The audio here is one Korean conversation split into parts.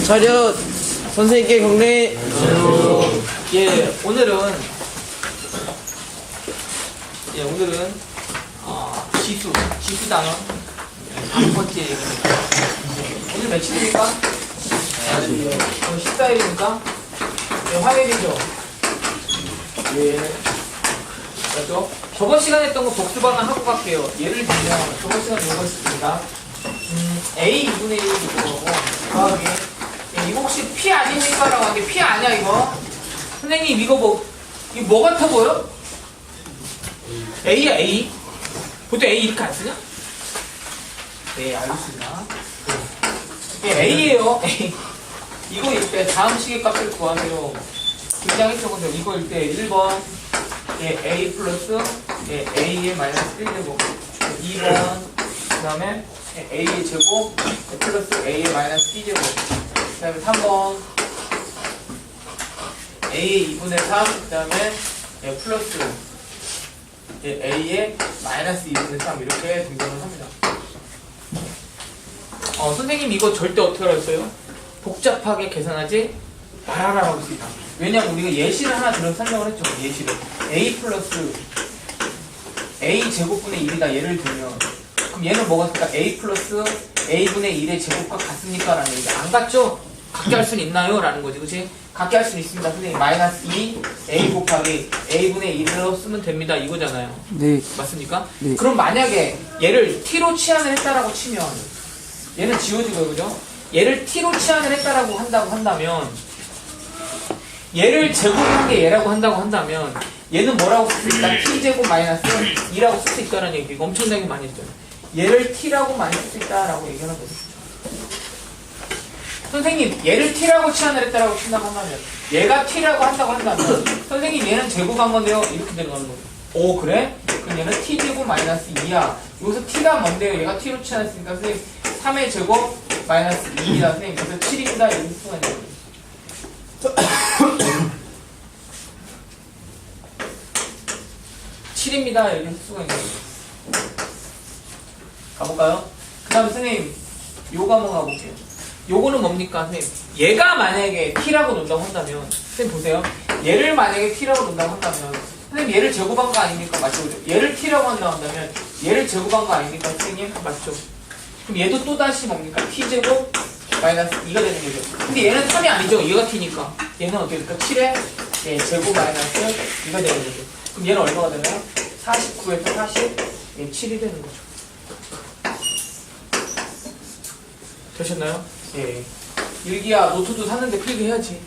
차렷! 선생님께 경례! 예, 오늘은 지수 단원 다섯 번째 얘기입니다. 오늘 며칠입니까? 오늘 14일입니까? 예, 화요일이죠? 예. 맞죠? 저번 시간에 했던 거 복수 방안 하고 갈게요. 예를 들면 저번 시간에 이거 있습니다. A 2분의 1이 이거고 더하기 이거 혹시 P 아닙니까? 라고 하는데 P 아니야 이거? 선생님 이거 뭐 같아 보여? A야 A. 보통 A 이렇게 안 쓰냐? 네 알겠습니다. 이게 A예요. A. 이거 일때 다음 식의 값을 구하세요. 굉장히 적은데 이거 일때 1번 A 플러스 A의 마이너스 1제곱 2번 그 다음에 A의 제곱 플러스 A의 마이너스 B제곱 그 다음에 3번 A의 2분의 3 그 다음에 플러스 A의 마이너스 2분의 3 이렇게 등장을 합니다. 선생님 이거 절대 어떻게 하라 했어요? 복잡하게 계산하지 말아라라고 했습니다. 왜냐면 우리가 예시를 하나 들어 설명을 했죠. 예시를 A 플러스 A 제곱분의 1이다 예를 들면 그럼 얘는 뭐가 있을까? A 플러스 A분의 1의 제곱과 같습니까? 라는 얘기 안 같죠? 같게 할 수는 있나요? 라는 거지 그치? 같게 할 수는 있습니다. 선생님 마이너스 2 A 곱하기 A분의 1로 쓰면 됩니다 이거잖아요. 네. 맞습니까? 네. 그럼 만약에 얘를 T로 치환을 했다라고 치면 얘는 지워지고요 그죠? 얘를 T로 치환을 했다라고 한다면 얘를 제곱한 게 얘라고 한다면 얘는 뭐라고 쓸 수 있다? T제곱 마이너스 2라고 쓸 수 있다는 얘기가 엄청나게 많이 했죠. 얘를 T라고 많이 쓸 수 있다라고 얘기하는 거죠. 선생님 얘를 T라고 치환을 했다라고 한다면 얘가 T라고 한다면 선생님 얘는 제곱한 건데요 이렇게 들어가는 거죠. 오 그래? 그럼 얘는 T제곱 마이너스 2야. 여기서 T가 뭔데요? 얘가 T로 치환했으니까 선생님 3의 제곱 마이너스 2이다. 선생님 그래서 7입니다. 이렇게 수가 있는 거죠. 7입니다. 이렇게 수가 있는 거죠. 가볼까요? 그 다음에 선생님 요거 한번 가볼게요. 요거는 뭡니까 선생님? 얘가 만약에 T라고 논다고 한다면 선생님 보세요. 얘를 만약에 T라고 논다고 한다면 선생님 얘를 제곱한 거 아닙니까? 맞죠? 얘를 T라고 한다고 한다면 얘를 제곱한 거 아닙니까? 선생님 맞죠? 그럼 얘도 또다시 뭡니까? T제곱 마이너스 2가 되는 거죠. 근데 얘는 3이 아니죠. 얘가 T니까 얘는 어떻게 될까? 7에 제곱 마이너스 2가 되는 거죠. 그럼 얘는 얼마가 되나요? 49에서 40 7이 되는 거죠. 되셨나요? 예. 일기야 노트도 샀는데 필기 해야지.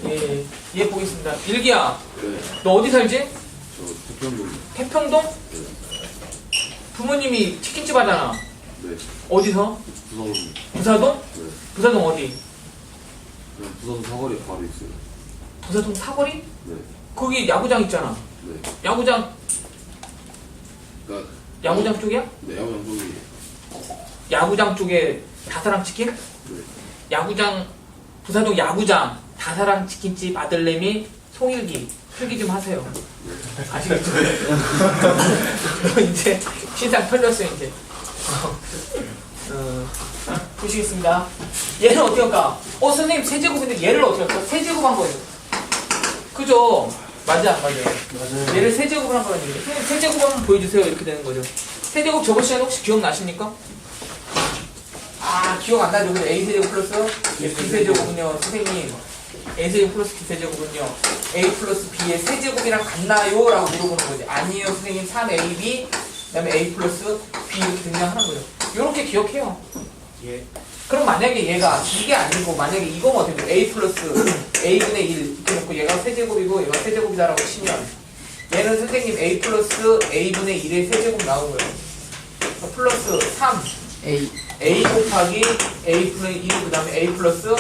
예. 얘 보겠습니다. 일기야 너 어디 살지? 저 태평동. 태평동? 부모님이 치킨집 하잖아. 네. 어디서? 부서동. 부사동? 네. 부사동 어디? 그냥 부서동 사거리에 바로 있어요. 부사동 사거리? 네. 거기 야구장 있잖아. 네. 야구장 그러니까 쪽이야? 네, 야구장 쪽이. 야구장 쪽에 다사랑 치킨? 네. 야구장 부사동 야구장 다사랑 치킨집 아들내미 송일기 필기 좀 하세요. 아시겠죠? 이제 신상 털렸어요 이제. 보시겠습니다. 얘는 어떻게 할까? 선생님 세제곱인데 얘를 어떻게 할까? 세제곱한 거예요. 그죠? 맞아. 얘를 세제곱을 한 거라는 얘기죠. 선생님 세제곱 한번 보여주세요. 이렇게 되는 거죠. 세제곱 저번 시간에 혹시 기억나십니까? 기억 안 나죠? A 세제곱 플러스 B 세제곱은요. 선생님 A 세제곱 플러스 B 세제곱은요. A 플러스 B의 세제곱이랑 같나요? 라고 물어보는 거지. 아니에요. 선생님 3AB 그 다음에 A 플러스 B 이렇게 등장하는 거죠. 이렇게 기억해요. 예. 그럼 만약에 얘가 이게 아니고 만약에 이거면 어떻게 돼? A 플러스 A분의 1 이렇게 놓고 얘가 세제곱이고 얘가 세제곱이다라고 치면 얘는 선생님 A 플러스 A분의 1의 세제곱 나온 거예요. 플러스 3 A 곱하기 A분의 1 그 다음에 A 플러스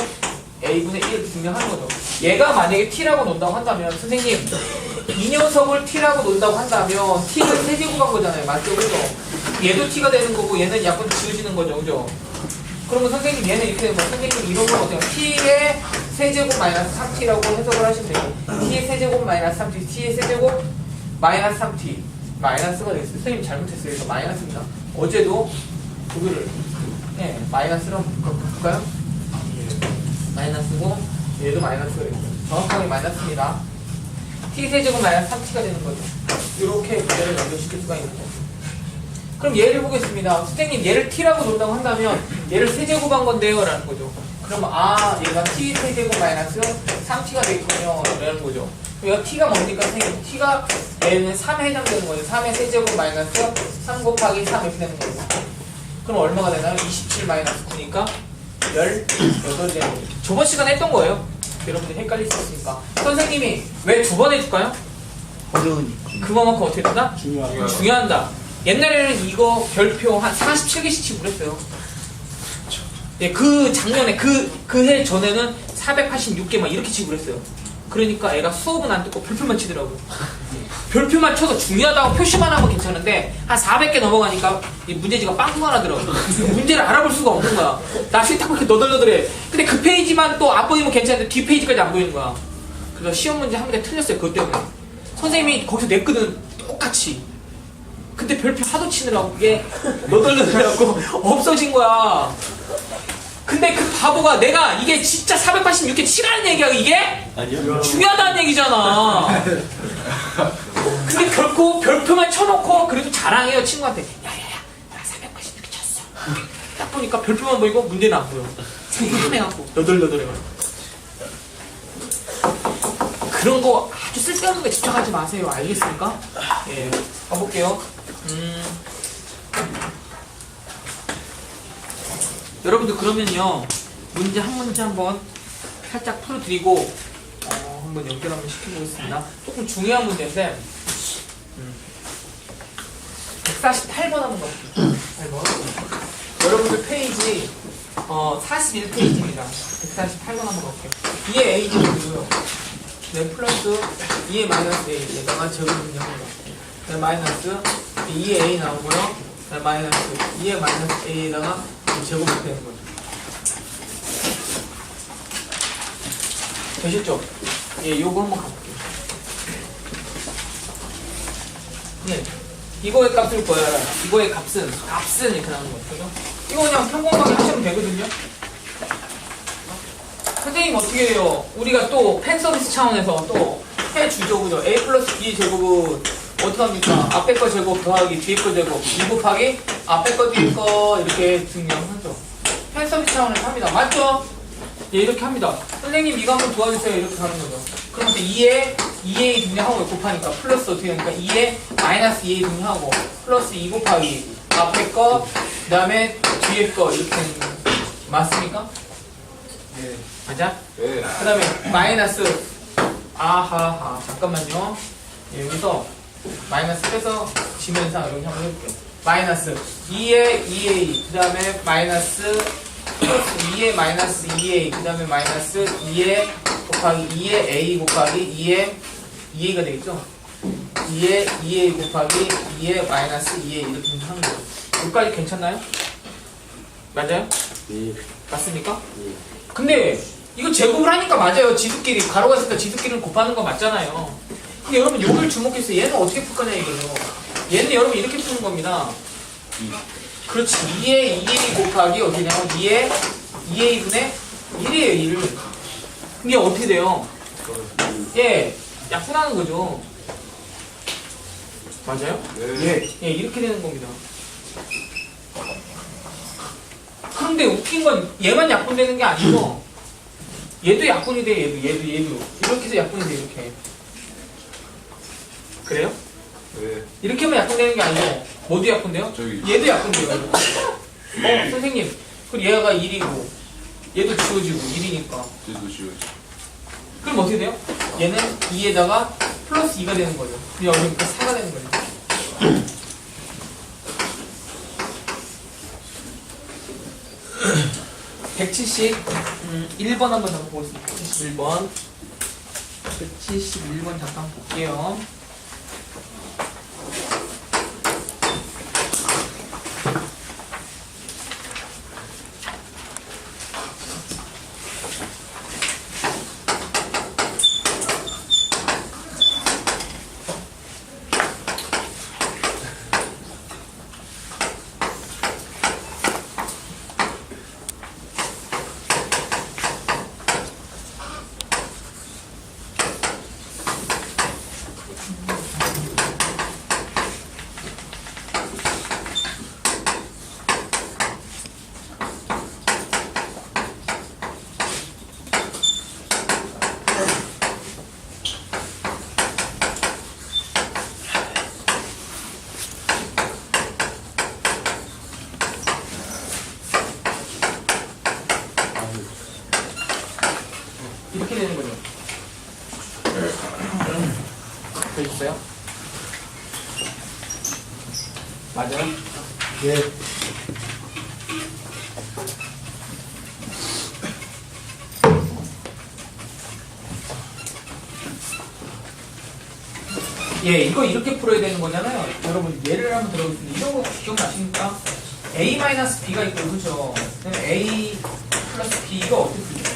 A분의 1 이렇게 증명하는 거죠. 얘가 만약에 T라고 논다고 한다면 선생님 이 녀석을 T라고 논다고 한다면 T를 세제곱한 거잖아요. 맞죠? 그죠? 얘도 T가 되는 거고 얘는 약간 지워지는 거죠. 그죠? 그러면 선생님 얘는 이렇게 되면 선생님 이런 건 어때요? T의 세제곱 마이너스 3T라고 해석을 하시면 되고 T의 세제곱 마이너스 3T T의 세제곱 마이너스 3T 마이너스가 되겠어요. 선생님 잘못했어요. 이거 마이너스입니다. 어제도 그거를 마이너스로 볼까요? 마이너스고 얘도 마이너스가 되죠. 정확하게 마이너스입니다. t세제곱 마이너스 3t가 되는 거죠. 이렇게 문제를 연결시킬 수가 있는 거죠. 그럼 얘를 보겠습니다. 선생님 얘를 t라고 놓는다고 한다면 얘를 세제곱한 건데요 라는 거죠. 그러면 얘가 t 세제곱 마이너스 3t가 되겠군요 라는 거죠. 여기가 t가 뭡니까 선생님? t가 얘는 3에 해당되는 거죠. 3의 세제곱 마이너스 3 곱하기 3 이렇게 되는 거죠. 그럼 얼마가 되나요? 27 마이너스 9니까 18이 되는 거죠. 저번 시간에 했던 거예요. 여러분들 헷갈릴 수 있으니까. 선생님이 왜 두 번 해줄까요? 어려우니까. 그거만큼 어떻게 된다? 중요하다. 중요한다. 옛날에는 이거 별표 한 47개씩 치고 그랬어요. 예, 그 작년에 그 해 전에는 486개 막 이렇게 치고 그랬어요. 그러니까 애가 수업은 안 듣고 별표만 치더라고요. 별표만 쳐서 중요하다고 표시만 하면 괜찮은데 한 400개 넘어가니까 이 문제지가 빵꾸가 나더라고요. 문제를 알아볼 수가 없는 거야. 나 싫다고 이렇게 너덜너덜해. 근데 그 페이지만 또 안 보이면 괜찮은데 뒷 페이지까지 안 보이는 거야. 그래서 시험 문제 한 문제 틀렸어요. 그것 때문에. 선생님이 거기서 냈거든. 똑같이. 근데 별표 하도 치느라고 그게 너덜너덜해갖고 없어진 거야. 근데 그 바보가 내가 이게 진짜 486개 치라는 얘기야 이게? 아니요. 중요하다는 얘기잖아. 근데 결코 별표만 쳐놓고 그래도 자랑해요 친구한테. 야야야 나 486개 쳤어. 딱 보니까 별표만 보이고 문제는 안 보여. 상해갖고 너덜너덜해가지고. 그런 거 아주 쓸데없는 거 집착하지 마세요. 알겠습니까? 예. 가볼게요. 여러분들 그러면요 문제 한 문제 한번 살짝 풀어드리고 한번 연결 한번 시켜보겠습니다. 조금 중요한 문제인데 148번 한번 넣을게요. 8번. 여러분들 페이지 41페이지입니다. 148번 한번 넣을게요. 2의 a제곱이고요. 네, 플러스 2의 마이너스 a 에다가 제곱을 네, 마이너스 2의 a 나오고요. 네, 마이너스 2의 마이너스 a에다가 제곱이 되는 거죠. 되셨죠? 예, 요거 한번 가볼게요. 네, 이거의 값을 구해라. 이거의 값은 이렇게 나오는 거죠. 이거 그냥 평범하게 하시면 되거든요. 선생님 어떻게 해요? 우리가 또 팬 서비스 차원에서 또 해주죠, 그죠? a 플러스 b 제곱은 어떻게 합니까? 앞에 거 제곱 더하기 뒤에 거 제곱 2 곱하기 앞에 거 뒤에 거 이렇게 증명하죠. 팬 서비스 차원에서 합니다. 맞죠? 예, 이렇게 합니다. 선생님 이거 한번 도와주세요. 이렇게 하는 거죠. 그러면 2에 등량하고 곱하니까 플러스 어떻게 되니까 2에 마이너스 2에 등량하고 플러스 2 곱하기 앞에 거 그 다음에 뒤에 거 이렇게 되는 거죠. 맞습니까? 네. 맞아? 네. 그 다음에 마이너스 아하하 잠깐만요. 예, 여기서 마이너스 빼서 지면상 이렇게 한번 해볼게요. 마이너스 2에 2a 그 다음에 마이너스 플러스 2에 마이너스 2a 그 다음에 마이너스 2에 곱하기 2에 a 곱하기 2에 2a가 되겠죠? 2에 2a 곱하기 2에 마이너스 2a 이렇게 하는 거예요. 여기까지 괜찮나요? 맞아요? 네. 맞습니까? 네. 근데 이거 제곱을 하니까 맞아요. 지수끼리 가로가 있으니까 지수끼리는 곱하는 거 맞잖아요. 근데 여러분 요걸 주목해서 얘는 어떻게 풀 거냐 이거죠. 얘는 여러분 이렇게 푸는 겁니다. 그렇지. 2에 2a 곱하기 어떻게 되냐면 2에 2a분의 1이에요 1을. 근데 어떻게 돼요? 예, 약분하는 거죠. 맞아요? 네. 예, 이렇게 되는 겁니다. 그런데 웃긴 건 얘만 약분되는 게 아니고 얘도 약분이 돼. 얘도 이렇게 해서 약분이 돼. 이렇게. 그래요? 네. 이렇게 하면 약분되는 게 아니고 모두 약분돼요? 저기. 얘도 약분돼요. 선생님 그럼 얘가 1이고 얘도 지워지고 1이니까 저도 지워지. 그럼 어떻게 돼요? 얘는 2에다가 플러스 2가 되는 거죠. 그럼 여기니까 4가 되는 거죠. 171번 한번 잠깐 보겠습니다. 171번 잠깐 볼게요. 이렇게 되는 거죠. 되셨어요? 맞아요? 예. 예, 이거 이렇게 풀어야 되는 거잖아요. 여러분 예를 한번 들어보겠습니다. 이런 거 기억나십니까? A-B가 있고 그죠? 그다음에 A 플러스 B 이거 어떻게 풀죠?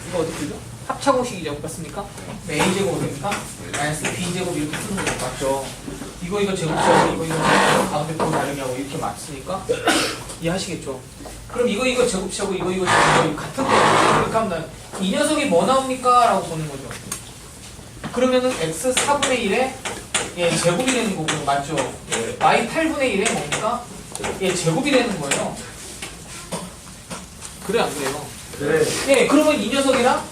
이거 어떻게 풀죠? 합차공식이죠, 맞습니까? A제곱 됩니까? 마이너스 B제곱 이렇게 푸는 거 맞죠? 이거 제곱제곱 이거 가운데 거 다르게 하고 이렇게 맞으니까 이해하시겠죠? 그럼 이거 제곱제곱 이거 제곱제곱 같은 거 이렇게 하면 이 녀석이 뭐 나옵니까? 라고 보는 거죠. 그러면은 x 4분의 1에 예, 제곱이 되는 거고 맞죠? y 8분의 1에 뭡니까? 예, 제곱이 되는 거예요. 그래 안 그래요? 네. 예, 그러면 이 녀석이랑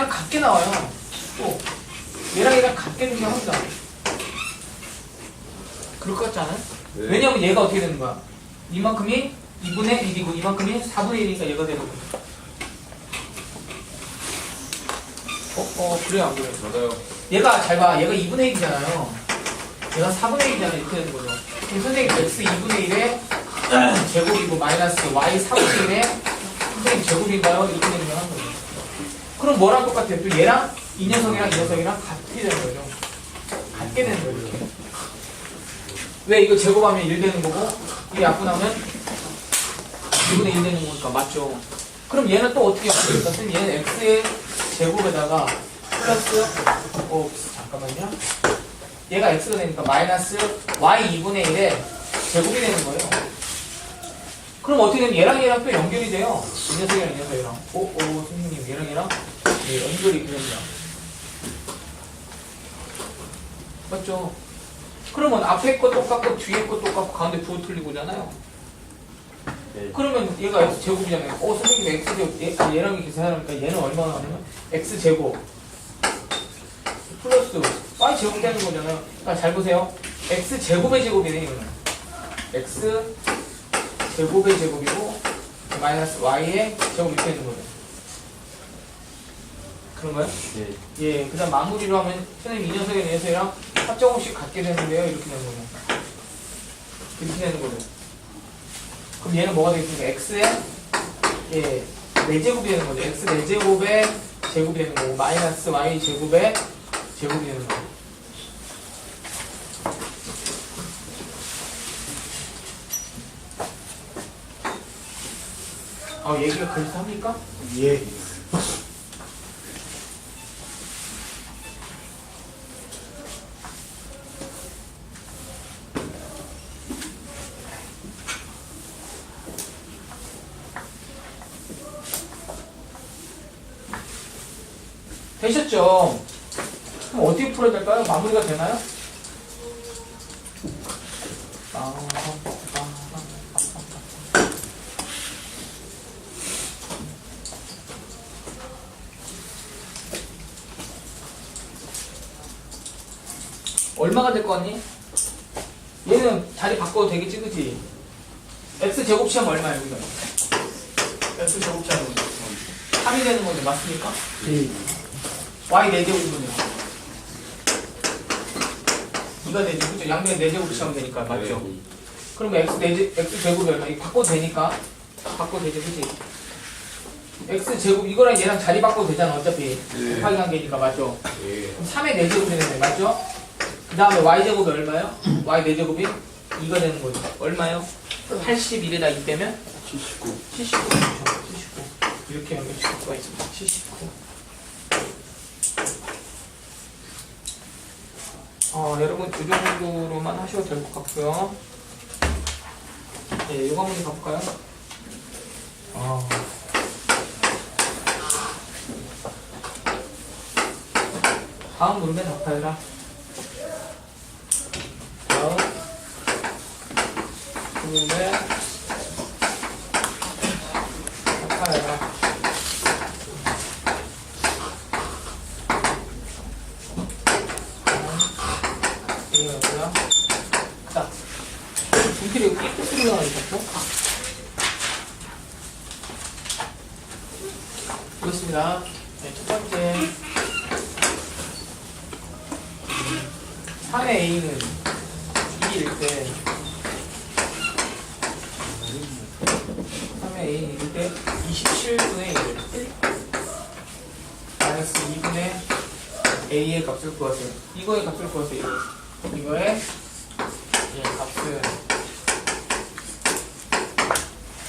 같게 나와요. 또 얘랑 같게 등장합니다. 그럴 것 같지 않아요? 네. 왜냐면 얘가 어떻게 되는 거야? 이만큼이 2분의 1이고 이만큼이 4분의 1이니까 얘가 되는 거죠. 그래요 안 그래요? 맞아요. 얘가 잘 봐. 얘가 2분의 1이잖아요. 얘가 4분의 1이잖아요. 이렇게 되는 거죠. 그럼 선생님 x 2분의 1에 제곱이고 마이너스 y 4분의 1에 선생님 제곱인가요? 이렇게 되는 거한 거죠. 그럼 뭐랑 똑같아요? 또 얘랑 이 녀석이랑 이 녀석이랑 같게 되는 거죠. 같게 되는 거죠. 이렇게. 왜 이거 제곱하면 1 되는 거고 이게 약분 나오면 2분의 1 되는 거니까 맞죠? 그럼 얘는 또 어떻게 yap습니까? 선생님 얘는 x의 제곱에다가 플러스 잠깐만요. 얘가 x가 되니까 마이너스 y 2분의 1에 제곱이 되는 거예요. 그럼 어떻게 되면 얘랑 또 연결이 돼요. 이 녀석이랑 이 녀석이랑. 선생님 얘랑 예, 연결이 됩니다. 맞죠? 그러면 앞에 거 똑같고 뒤에 거 똑같고 가운데 부호 틀리고잖아요. 네. 그러면 얘가 x 제곱이잖아요. 선생님 x 제곱 얘랑 계산하니까 얘는 얼마나 나오냐면 x 제곱 플러스 y 제곱 되는 거잖아요. 그러니까 잘 보세요. x 제곱의 제곱이네 이거는. x 제곱의 제곱이고 마이너스 y의 제곱 이렇게 되는 거죠. 그런 거요? 예. 예. 그다음 마무리로 하면 선생님 이 녀석의 녀석이랑 합정없이 같게 되는데요. 이렇게 되는 거죠. 이렇게 되는 거죠. 그럼 얘는 뭐가 되겠습니까? x의 예, 4제곱이 되는 거죠. x 4제곱의 제곱이 되는 거고 마이너스 y 제곱의 제곱이 되는 거죠. 얘기가 그래서 합니까? 예. 되셨죠? 그럼 어떻게 풀어야 될까요? 마무리가 되나요? 얼마가 될 것 같니? 얘는 자리 바꿔도 되겠지, 그치? x 제곱 치하면 얼마예요, 여기가? x 제곱 치하면 3이 되는 거죠, 맞습니까? 예. y 4제곱이군요. 이가 4제곱, 그죠? 양면에 4제곱 치하면 되니까, 맞죠? 그러면 x 제곱이 얼마? 이거 바꿔도 되니까. 바꿔도 되죠, 그치? x 제곱, 이거랑 얘랑 자리 바꿔도 되잖아, 어차피. 곱하기 관계니까, 맞죠? 그럼 3의 4제곱이 되는 거예요, 맞죠? 그 다음에 y제곱이 얼마요? y 4제곱이 2가 되는 거죠. 얼마요? 81에다 2 빼면? 79. 79. 그렇죠. 79. 이렇게 연결시킬 수가 있습니다. 79. 여러분, 이 정도로만 하셔도 될 것 같고요. 예, 요거 한번 가볼까요? 다음 문제 답하여라. 다음 문제 답하여라. 이거 뭐야? 자, 분필이 삐끗 소리가 나죠? 그렇습니다. 네, 첫 번째 3의 a는 2일 때 3의 a는 2일 때 27분의 1 마이너스 2분의 a의 값을 구하세요. 이거의 값을 구하세요. 이거의 값을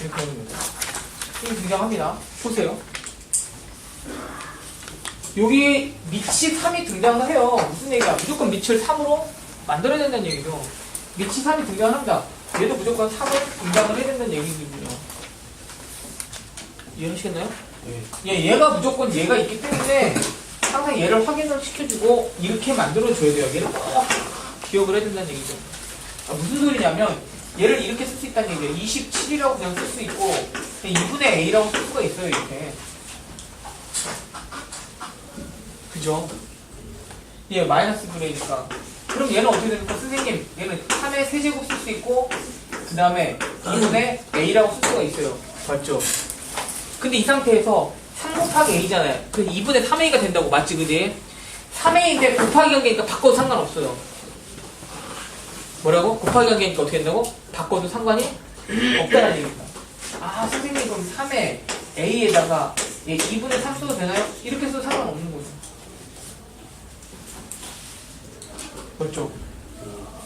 이렇게 하는 거예요. 이거 등장합니다. 보세요. 여기 밑이 3이 등장을 해요. 무슨 얘기야? 무조건 밑을 3으로 만들어야 된다는 얘기죠. 밑이 3이 등장합니다. 얘도 무조건 3을 등장을 해야 된다는 얘기거든요. 이해하시겠나요? 얘가 무조건 얘가 있기 때문에 항상 얘를 확인을 시켜주고 이렇게 만들어줘야 돼요. 얘를 꼭 기억을 해야 된다는 얘기죠. 무슨 소리냐면 얘를 이렇게 쓸 수 있다는 얘기예요. 27이라고 그냥 쓸 수 있고 2분의 a라고 쓸 수가 있어요. 이렇게. 그죠? 얘 마이너스 분의니까. 그럼 얘는 어떻게 됩니까? 선생님, 얘는 3의 세제곱 쓸 수 있고 그 다음에 2분의 a라고 쓸 수가 있어요. 맞죠? 근데 이 상태에서 3 곱하기 a잖아요. 그래서 2분의 3a가 된다고. 맞지? 그지? 3a인데 곱하기 관계니까 바꿔도 상관없어요. 뭐라고? 곱하기 관계니까 어떻게 된다고? 바꿔도 상관이 없다는 얘기입니다. 아, 선생님 그럼 3의 a에다가 얘 2분의 3 써도 되나요? 이렇게 써도 상관없는 거죠. 맞죠?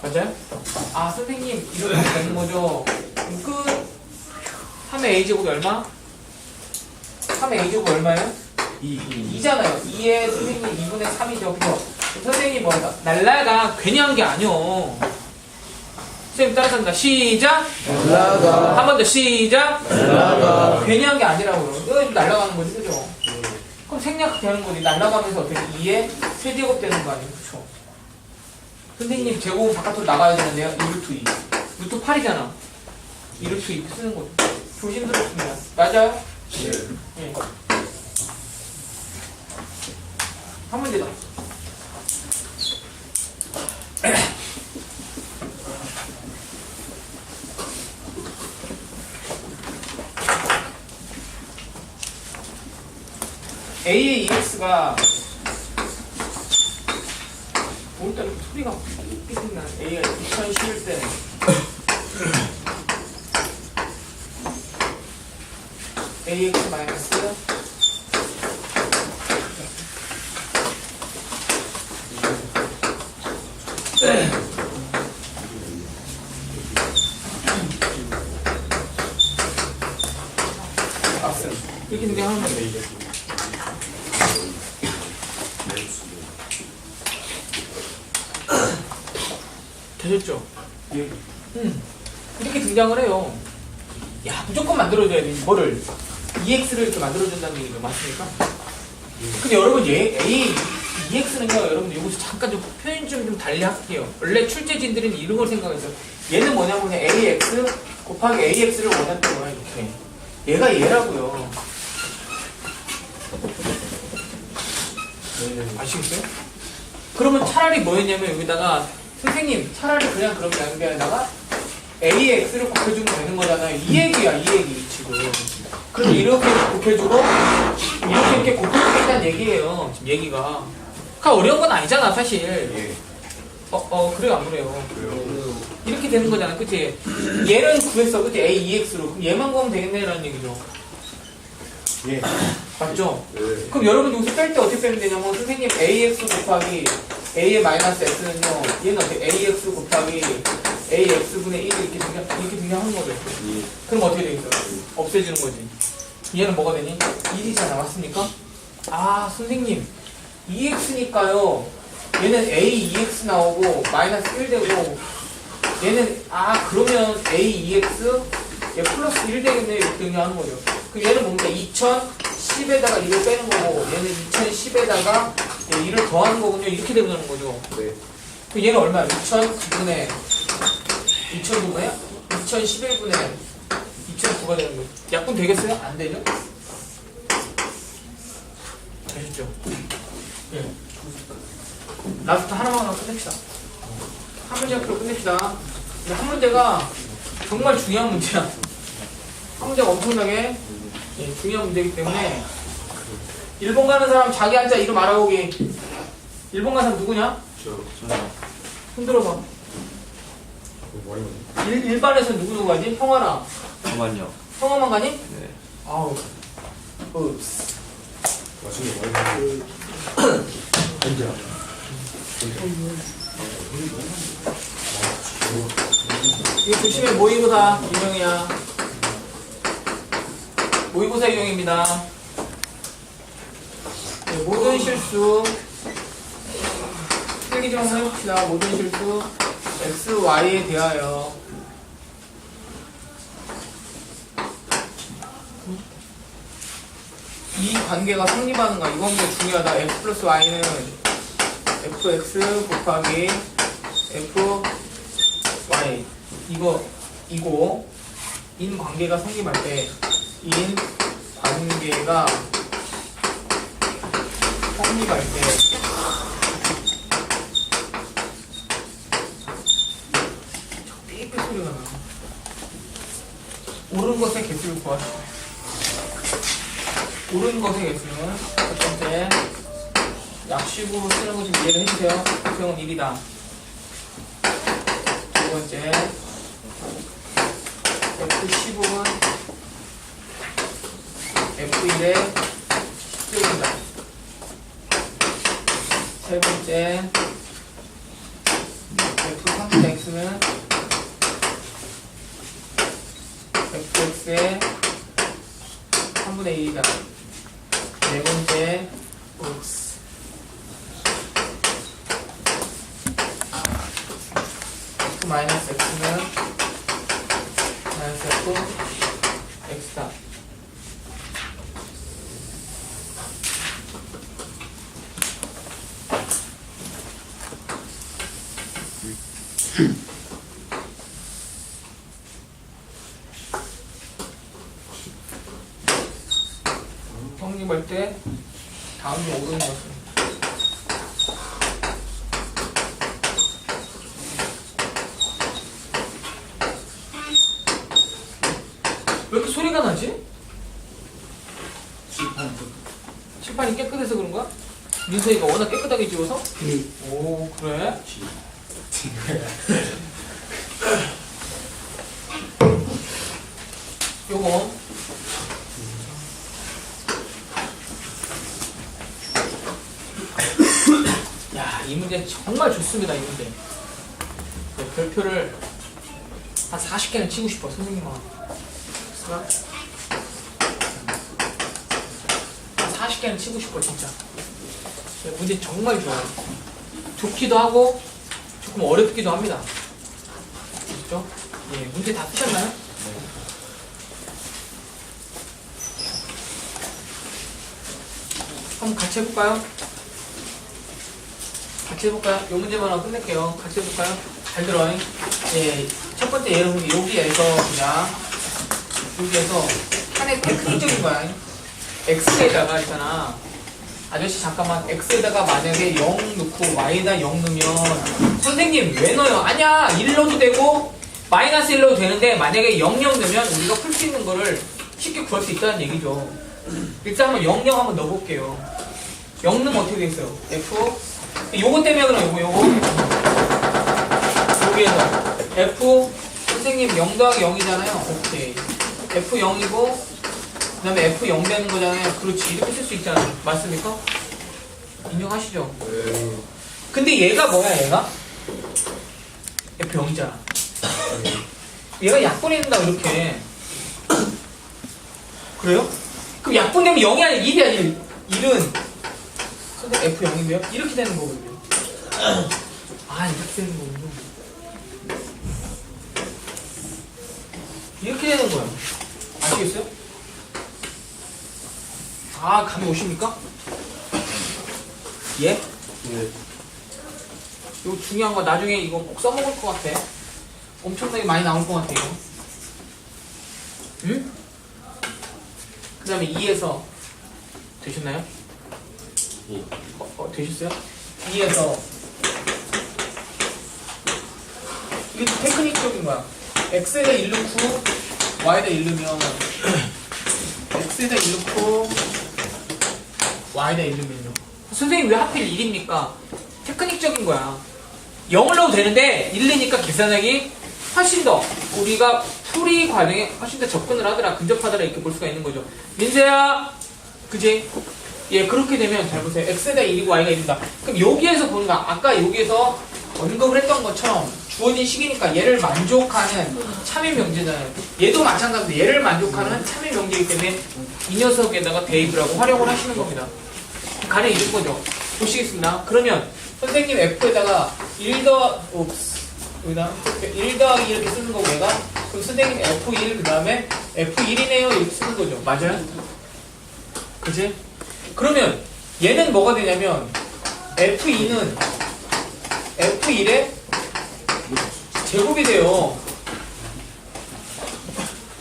맞아요? 아, 선생님 이렇게 되는 거죠. 끝. 3의 a제곱이 얼마? 3의 a제곱이 얼마예요? 2잖아요. 2에 선생님 2분의 3이죠. 그죠? 선생님이 뭐야? 날라가 괜히 한 게 아니요. 선생님 따라합니다. 시작. 날라가. 한 번 더 시작. 날라가. 괜히 한 게 아니라고요. 이거 날라가는 거지, 그죠? 그럼 생략되는 거지. 날라가면서 어떻게 2에 세제곱 되는 거 아니에요, 그렇죠? 선생님 제곱은 바깥으로 나가야 되는데요. 2루트 2. 루트 8이잖아. 2루트 2 쓰는 거죠. 조심스럽습니다. 맞아요? 네. 한 문제 더. A의 EX가 오늘따라 소리가 삐끗 나네. A가 2011때 AX 마이너스 이렇게 등장하는 건데 되셨죠? 예. 이렇게 등장을 해요. 야, 무조건 만들어줘야 돼. 뭐를? EX를 이렇게 만들어준다는 얘기죠. 맞습니까? 근데 여러분, EX는요, 여러분들 여기서 잠깐 좀 표현 좀 달리 할게요. 원래 출제진들은 이런 걸 생각했어요. 얘는 뭐냐면 AX 곱하기 AX를 원했던 거야, 이렇게. 얘가 얘라고요. 아시겠어요? 그러면 차라리 뭐였냐면 여기다가 선생님 차라리 그냥 그런 양변에다가 AX를 곱해주면 되는 거잖아요. 이 얘기야, 이 얘기 지금. 그럼 이렇게 곱해주고 이렇게 곱해주겠다는 얘기예요. 지금 얘기가. 그러니까 어려운 건 아니잖아, 사실. 그래요, 안 그래요? 이렇게 되는 거잖아, 그치? 얘는 구했어, 그치? AEX로. 그럼 얘만 구하면 되겠네라는 얘기죠. 예. 맞죠? 그럼 여러분 여기서 뺄 때 어떻게 빼면 되냐면 선생님 AX 곱하기 A의 마이너스 X는요 얘는 어떻게 AX 곱하기 AX분의 1이 이렇게 등장하는 거죠. 그럼 어떻게 되겠어요? 없애주는 거지. 얘는 뭐가 되니? 1이잖아. 맞습니까? 아, 선생님 2X니까요 얘는 AEX 나오고 마이너스 1 되고 얘는 그러면 AEX 얘 플러스 1 되겠네 이렇게 등장하는 거죠. 그럼 얘는 뭡니까? 2010에다가 1을 빼는 거고 얘는 2010에다가 1을 더하는 거군요. 이렇게 되는 거죠. 네. 그럼 얘는 얼마야? 2009분의 2009분의 2011분의 2009가 되는 거죠. 약분 되겠어요? 안 되죠? 되셨죠? 예. 라스트 하나만 하고 끝냅시다. 한 문제 앞으로 끝냅시다. 근데 한 문제가 정말 중요한 문제야. 한 문제가 엄청나게 중요한 문제이기 때문에 일본 가는 사람 자기 한자 이름 알아보기. 일본 가는 사람 누구냐? 흔들어봐. 일반에서 누구 가지? 형아랑. 잠깐만요. 형아만 가니? 네. 아우. 읍스. 이거 조심해. 모의고사 유형이야. 모의고사 유형입니다. 네, 모든 실수 필기 좀 한번 해봅시다. 모든 실수 x, y에 대하여 이 관계가 성립하는가. 이 관계가 중요하다. x 플러스 y는 fx 곱하기 fy 이거 인 관계가 성립할 때 인 관계가 성립할 때 삐삐 소리가 나. 옳은 것의 개수를 구하시오. 옳은 것의 개수는 첫 번째 약식으로 쓰는 거 좀 이해를 해주세요. 수형은 1이다. 두 번째 F15은 F1의 10제곱이다. 세 번째 F3분의 X는 FX의 3분의 1이다. 네 번째 F 마이너스 X는 마이너스 F X다. 성립할 때 다음 중 옳은 것은 왜 이렇게 소리가 나지? 칠판이 깨끗해서 그런가? 민서이가 워낙 깨끗하게 지워서? 오 그래? 요거 야, 이 문제 정말 좋습니다. 이 문제 네, 별표를 한 40개는 치고 싶어 선생님하고. 한 40개는 치고 싶어 진짜. 네, 문제 정말 좋아요. 좋기도 하고 조금 어렵기도 합니다. 그렇죠? 예, 문제 다 푸셨나요? 네. 한번 같이 해볼까요? 같이 해볼까요? 이 문제만 하고 끝낼게요. 같이 해볼까요? 잘 들어요. 예, 첫 번째 예를 보면 여기에서 그냥 여기에서 하나의 테크닉적인 거야. x에다가 있잖아. 아저씨 잠깐만 x에다가 만약에 0 넣고 y에다 0 넣으면 선생님 왜 넣어요? 아니야 1 넣어도 되고 마이너스 1 넣어도 되는데 만약에 0 넣으면 우리가 풀 수 있는 거를 쉽게 구할 수 있다는 얘기죠. 일단 한번 0 한번 넣어볼게요. 0 넣으면 어떻게 되겠어요? f 요거 때문에 그럼 요거 여기에서 f 선생님 0 더하기 0이잖아요. 오케이 f 0이고 그 다음에 f 0 되는 거잖아요. 그렇지 이렇게 쓸 수 있잖아요. 맞습니까? 인정하시죠? 네. 근데 얘가 뭐야 얘가? f 0이잖아. 얘가 약분해진다 이렇게. 그래요? 그럼 약분되면 0이 아니라 1이야 1. 1은 선생님 f 0인데요? 이렇게 되는 거거든요. 아 이렇게 되는 거군요. 이렇게 되는 거예요. 아시겠어요? 아, 감이 오십니까? 예? 네. 이거 중요한 거 나중에 이거 꼭 써먹을 것 같아. 엄청나게 많이 나올 것 같아, 이거. 응? 그 다음에 2에서 되셨나요? 예. 되셨어요? 2에서 이게 테크닉적인 거야. x에다 1 넣고 y에다 1 넣으면 x에다 1 넣고 y다 1이면요. 선생님 왜 하필 1입니까? 테크닉적인 거야. 0을 넣어도 되는데 1 넣으니까 계산하기 훨씬 더 우리가 풀이 과정에 훨씬 더 접근을 하더라, 근접하더라 이렇게 볼 수가 있는 거죠. 민세야, 그지? 예, 그렇게 되면 잘 보세요. x에다 1이고 y가 1이다. 그럼 여기에서 보는 거, 아까 여기에서 언급을 했던 것처럼 주어진 식이니까 얘를 만족하는 참여 명제잖아요. 얘도 마찬가지로 얘를 만족하는 참여 명제이기 때문에 이 녀석에다가 대입이라고 활용을 하시는 겁니다. 가령 이런 거죠. 보시겠습니다. 그러면 선생님 F에다가 1 더하기 이렇게 쓰는 거고 얘가 그럼 선생님 F1 그 다음에 F1이네요 이렇게 쓰는 거죠. 맞아요? 그치? 그러면 얘는 뭐가 되냐면 F2는 F1의 제곱이 돼요.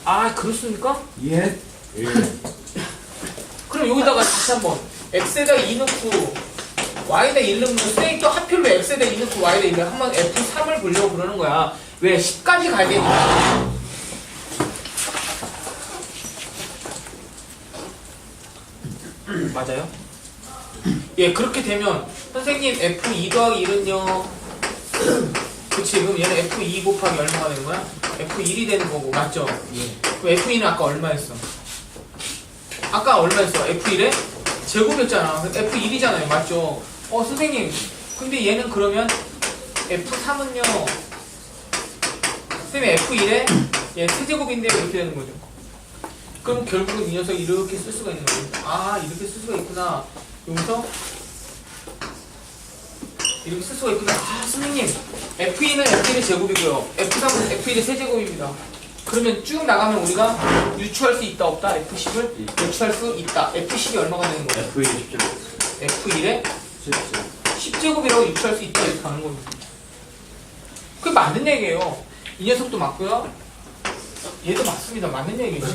아, 그렇습니까? 예. 그럼 여기다가 다시 한번 x에다 2 넣고 y에다 1 넣으면 선생님 또 하필 왜 x에다 2 넣고 y에다 1 넣으면 한번 f3을 보려고 그러는 거야. 왜? 10까지 가야 되니까. 맞아요? 예, 그렇게 되면 선생님 f2 더하기 1은요 그치, 그럼 얘는 f2 곱하기 얼마가 되는 거야? f1이 되는 거고, 맞죠? 예. 그럼 f2는 아까 얼마였어? 아까 얼마였어? f1에 제곱이었잖아. f1이잖아요. 맞죠? 선생님. 근데 얘는 그러면 f3은요. 선생님 f1에 얘 세제곱인데 이렇게 되는 거죠. 그럼 결국은 이 녀석 이렇게 쓸 수가 있는 거죠. 아, 이렇게 쓸 수가 있구나. 여기서 이렇게 쓸 수가 있구나. 아, 선생님. f2는 f1의 제곱이고요. f3은 f1의 세제곱입니다. 그러면 쭉 나가면 우리가 유추할 수 있다 없다? F10을 유추할 수 있다. F10이 얼마가 되는 거예요? F1이 10제곱. F1에 10제곱이라고 유추할 수 있다 이렇게 하는 겁니다. 그게 맞는 얘기예요. 이 녀석도 맞고요. 얘도 맞습니다. 맞는 얘기예요.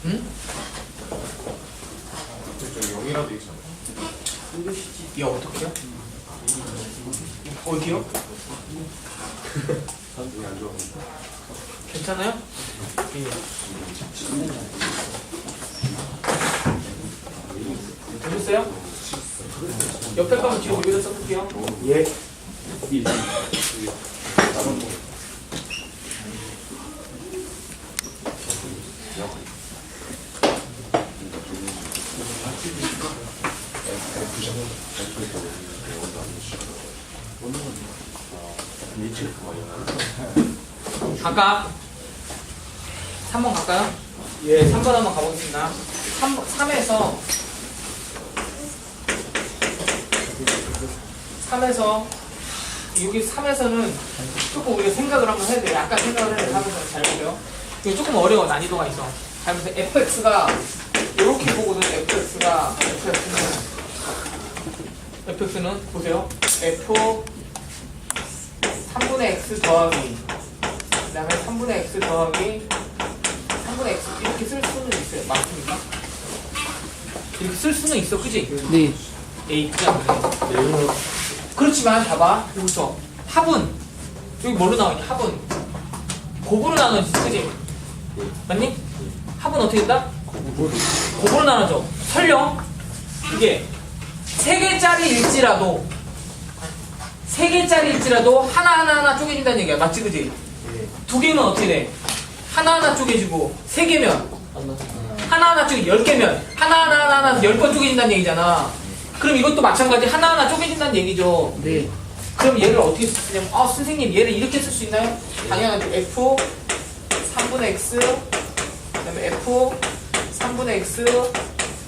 응? 저 0이라도 있잖아. 얘 어떻게요? 어디요? 사람들이 안 좋아하는 괜찮아요? 예. 되셨어요? 옆에 거면 뒤로 여기다 써볼게요. 예. 아까 3번 갈까요? 예. 3번 한번 가보겠습니다. 3에서 여기 3에서는 조금 우리가 생각을 한번 해야 돼요. 약간 생각을 하면서 잘 보세요. 이거 조금 어려워. 난이도가 있어. 잘 보세요. fx가 이렇게 보거든. fx는 보세요. f 3분의 x 더하기 그 다음에 3분의 x 더하기 3분의 x 이렇게 쓸 수는 있어요. 맞습니까? 이렇게 쓸 수는 있어. 그지? 네. 에이, 그지 않나요? 그렇지만 봐봐. 여기서 합은 여기 뭘로 나오니? 합은 곱으로 나눠지. 그지? 맞니? 합은 어떻게 된다? 곱으로 나눠져. 설령 이게 3개짜리일지라도 하나하나 쪼개진다는 얘기야. 맞지? 그지? 2개면 어떻게 돼? 하나하나 쪼개지고 3개면 하나하나 쪼개 10개면 하나하나 10번 쪼개진다는 얘기잖아. 그럼 이것도 마찬가지 하나하나 쪼개진다는 얘기죠. 네. 그럼 얘를 어떻게 쓰냐면 선생님 얘를 이렇게 쓸 수 있나요? 당연하죠. f 3분의 x 그 다음에 f 3분의 x 그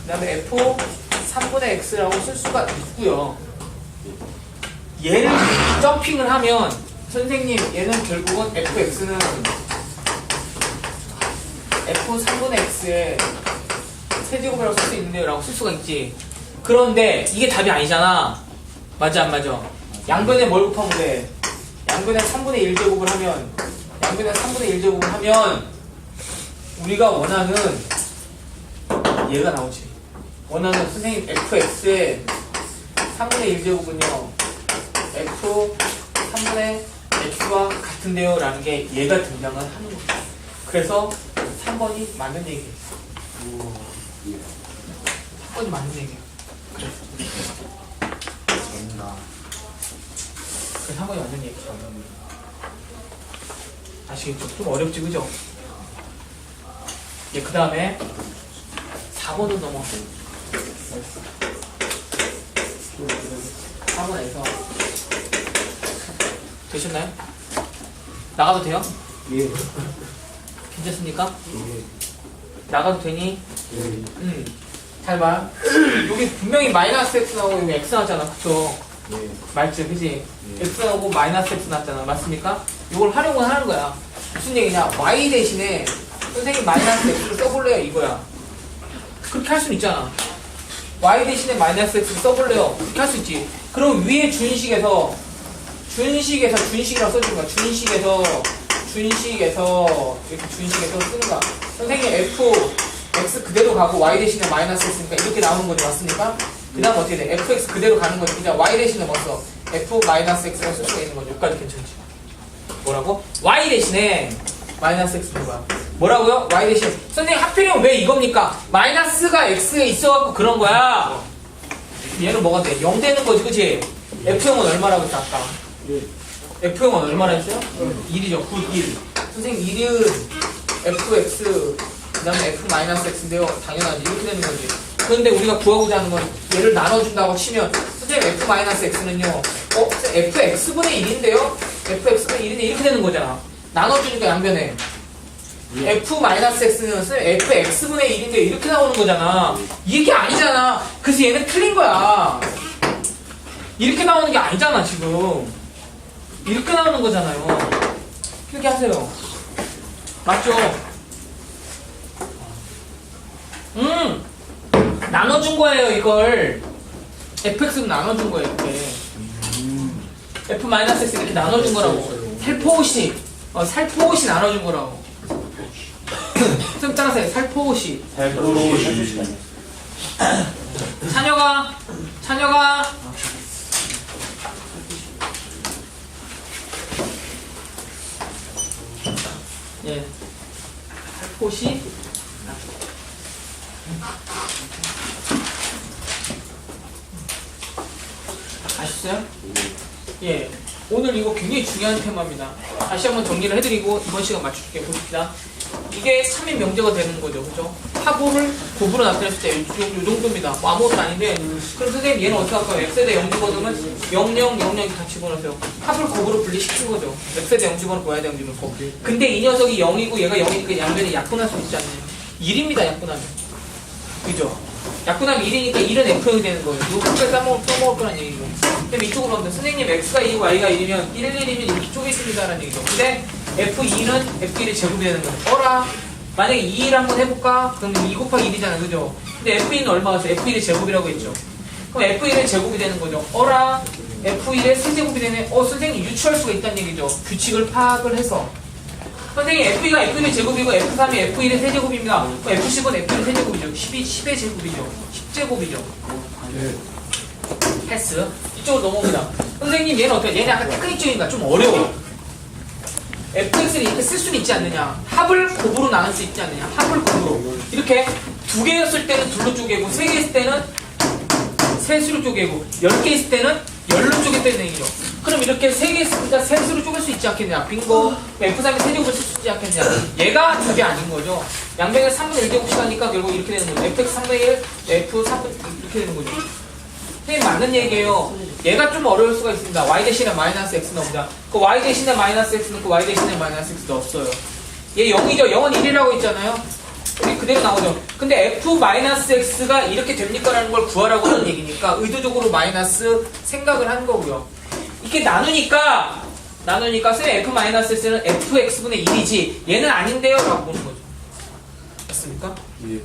다음에 f 3분의 x라고 쓸 수가 있고요. 얘를 점핑을 하면 선생님 얘는 결국은 fx는 f 3분의 x의 세제곱이라고 쓸 수 있는데요 라고 쓸 수가 있지. 그런데 이게 답이 아니잖아. 맞아 안 맞아? 양변에 뭘 곱하면 돼? 양변에 3분의 1제곱을 하면 우리가 원하는 얘가 나오지. 원하는 선생님 fx의 3분의 1제곱은요 f 3분의 x와 같은데요 라는 게 얘가 등장을 하는 거죠. 그래서 3번이 맞는 얘기예요. 예. 3번이 맞는 얘기예요. 그래. 재밌나. 그 3번이 맞는 얘기죠. 아시겠죠? 좀 어렵지, 그죠? 예, 그 다음에 4번으로 넘어갈게요. 4번에서 되셨나요? 나가도 돼요? 예. 괜찮습니까? 예. 나가도 되니? 예. 잘 봐. 여기 분명히 마이너스 x 나오고 여기 x 나왔잖아. 그쵸? 예. 맞지? 그지? 예. x 나오고 마이너스 x 나왔잖아. 맞습니까? 이걸 활용을 하는 거야. 무슨 얘기냐? y 대신에 선생님 마이너스 x를 써볼래요? 이거야. 그렇게 할 수는 있잖아. y 대신에 마이너스 x를 써볼래요? 그렇게 할 수 있지. 그럼 위에 준식에서 준식이라고 써주는 거야. 준식에서 이렇게 준식에서 쓰는 거야. 선생님 f x 그대로 가고 y 대신에 마이너스 x니까 이렇게 나오는 거지. 맞습니까? 그 다음 어떻게 돼? fx 그대로 가는 거지. 그냥 y 대신에 뭐 써? f 마이너스 x라고 쓸 수가 있는 거죠. 여기까지 괜찮지? 뭐라고? y 대신에 마이너스 x인 거야. 뭐라고요? y 대신에. 선생님 하필이면 왜 이겁니까? 마이너스가 x에 있어갖고 그런 거야. 얘는 뭐가 돼? 0 되는 거지, 그치? f형은 얼마라고 했어, 아까? f형은 얼마나 했어요? 1이죠. 9, 1. 선생님 1은 fx 그 다음에 f-x인데요. 당연하지. 이렇게 되는 거지. 그런데 우리가 구하고자 하는 건 얘를 나눠준다고 치면 선생님 f-x는요. fx분의 1인데요? fx분의 1인데 이렇게 되는 거잖아. 나눠주니까 양변에 f-x는 fx분의 1인데 이렇게 나오는 거잖아. 이게 아니잖아. 그래서 얘는 틀린 거야. 이렇게 나오는 게 아니잖아 지금. 이렇게 나오는 거잖아요. 이렇게 하세요. 맞죠? 나눠준 거예요 이걸. fx는 나눠준 거예요 이렇게. f-x 이렇게 나눠준 거라고. 살포시 살포시 나눠준 거라고. 좀 따라서 살포시. 찬혁아 예, 살포시. 아셨어요? 예. 오늘 이거 굉장히 중요한 테마입니다. 다시 한번 정리를 해드리고 이번 시간 맞춰줄게요. 보십시다. 이게 3인 명제가 되는 거죠. 그죠? 합을 곱으로 나타냈을 때 이 정도입니다. 뭐 아무것도 아닌데 그럼 선생님 얘는 어떻게 할까요? x에 0 집어넣으면 0, 0, 0, 0 다 집어넣으세요. 합을 곱으로 분리시킨 거죠. x에 0 집어넣고 y에 0 집어넣고. 근데 이 녀석이 0이고 얘가 0이니까 양변에 약분할 수 있지 않나요? 1입니다. 약분하면. 그죠? 약분하면 1이니까 1은 f형이 되는 거예요. 이거 끝까지 써먹을 거란 얘기죠. 그럼 이쪽으로 가면 선생님 x가 2고 y가 1이면 1, 1이면 이쪽에 있습니다라는 얘기죠. 근데 f2는 f1의 제곱이 되는 거예요. 어라? 만약에 2, 1 한번 해볼까? 그러면 2 곱하기 1이잖아. 그죠? 근데 f2는 얼마가 있어? f1의 제곱이라고 했죠. 그럼 f1의 제곱이 되는 거죠. 어라? f1의 세제곱이 되네. 선생님 유추할 수가 있다는 얘기죠. 규칙을 파악을 해서. 선생님 f2가 f1의 제곱이고 f3이 f1의 세제곱입니다. f10은 f1의 세제곱이죠. 10의 제곱이죠. 10제곱이죠. 패스. 이쪽으로 넘어옵니다. 선생님 얘는 어떻게? 얘는 약간 테크닉적인가? 좀 어려워. fx를 이렇게 쓸 수는 있지 않느냐. 합을 곱으로 나눌 수 있지 않느냐. 합을 곱으로. 이렇게 두 개였을 때는 둘로 쪼개고, 세 개 있을 때는 셋으로 쪼개고, 10개 있을 때는 열로 쪼갰다는 얘기죠. 그럼 이렇게 세 개 있으니까 셋으로 쪼갤 수 있지 않겠냐. 빙고. f3의 세제곱을 쓸 수 있지 않겠냐. 얘가 그게 아닌 거죠. 양변에 3분의 1제곱씩 하니까 결국 이렇게 되는 거죠. fx 3분의 1, f 3분의 1 이렇게 되는 거죠. 선생님 맞는 얘기예요. 얘가 좀 어려울 수가 있습니다. y 대신에 마이너스 x 넣습니다. 그 y 대신에 마이너스 x 넣고 y 대신에 마이너스 x 넣었어요. 얘 0이죠. 0은 1이라고 했잖아요. 우리 그대로 나오죠. 근데 f-x가 이렇게 됩니까? 라는 걸 구하라고 하는 얘기니까 의도적으로 마이너스 생각을 한 거고요. 이렇게 나누니까 선생님 f-x는 fx분의 1이지 얘는 아닌데요? 라고 보는 거죠. 맞습니까?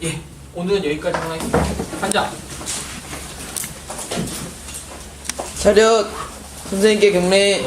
예. 오늘은 여기까지만 하겠습니다. 반장. 차렷. 선생님께 경례.